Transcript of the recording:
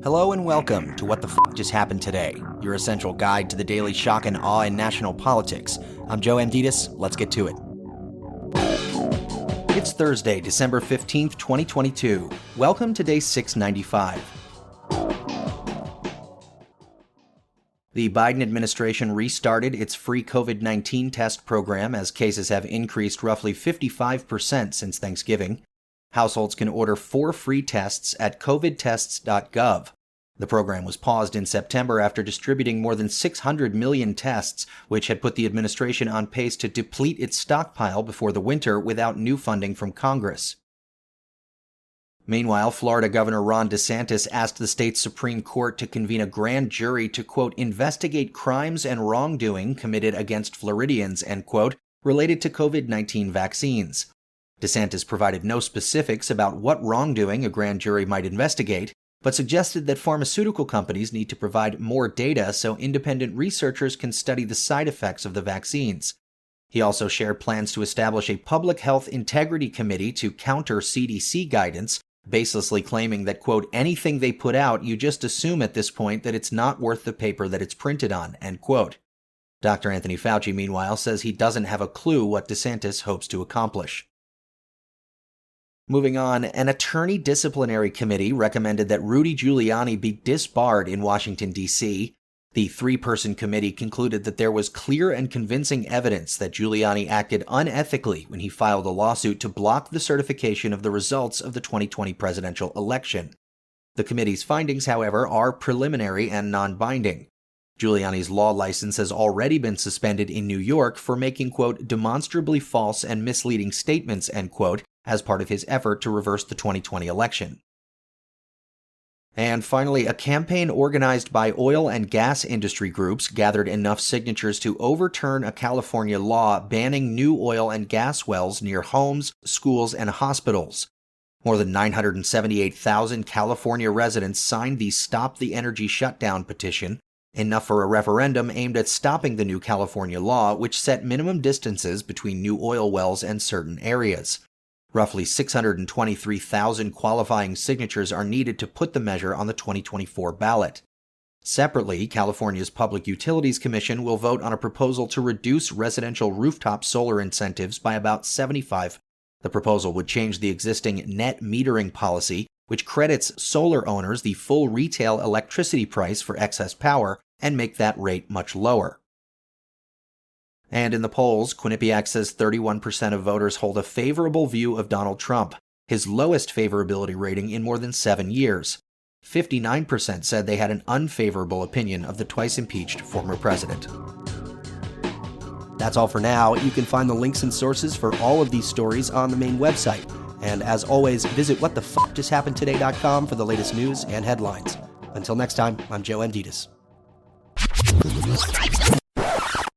Hello and welcome to What the F*** Just Happened Today, your essential guide to the daily shock and awe in national politics. I'm Joe Amditis. Let's get to it. It's Thursday, December 15th, 2022. Welcome to day 695. The Biden administration restarted its free COVID-19 test program as cases have increased roughly 55% since Thanksgiving. Households can order 4 free tests at covidtests.gov. The program was paused in September after distributing more than 600 million tests, which had put the administration on pace to deplete its stockpile before the winter without new funding from Congress. Meanwhile, Florida Governor Ron DeSantis asked the state's Supreme Court to convene a grand jury to, quote, investigate crimes and wrongdoing committed against Floridians, end quote, related to COVID-19 vaccines. DeSantis provided no specifics about what wrongdoing a grand jury might investigate, but suggested that pharmaceutical companies need to provide more data so independent researchers can study the side effects of the vaccines. He also shared plans to establish a public health integrity committee to counter CDC guidance, baselessly claiming that, quote, anything they put out, you just assume at this point that it's not worth the paper that it's printed on, end quote. Dr. Anthony Fauci, meanwhile, says he doesn't have a clue what DeSantis hopes to accomplish. Moving on, an attorney disciplinary committee recommended that Rudy Giuliani be disbarred in Washington, D.C. The 3-person committee concluded that there was clear and convincing evidence that Giuliani acted unethically when he filed a lawsuit to block the certification of the results of the 2020 presidential election. The committee's findings, however, are preliminary and non-binding. Giuliani's law license has already been suspended in New York for making, quote, demonstrably false and misleading statements, end quote, as part of his effort to reverse the 2020 election. And finally, a campaign organized by oil and gas industry groups gathered enough signatures to overturn a California law banning new oil and gas wells near homes, schools, and hospitals. More than 978,000 California residents signed the Stop the Energy Shutdown petition, enough for a referendum aimed at stopping the new California law, which set minimum distances between new oil wells and certain areas. Roughly 623,000 qualifying signatures are needed to put the measure on the 2024 ballot. Separately, California's Public Utilities Commission will vote on a proposal to reduce residential rooftop solar incentives by about 75%. The proposal would change the existing net metering policy, which credits solar owners the full retail electricity price for excess power, and make that rate much lower. And in the polls, Quinnipiac says 31% of voters hold a favorable view of Donald Trump, his lowest favorability rating in more than 7 years. 59% said they had an unfavorable opinion of the twice-impeached former president. That's all for now. You can find the links and sources for all of these stories on the main website. And as always, visit whatthefjusthappenedtoday.com for the latest news and headlines. Until next time, I'm Joe Amditis.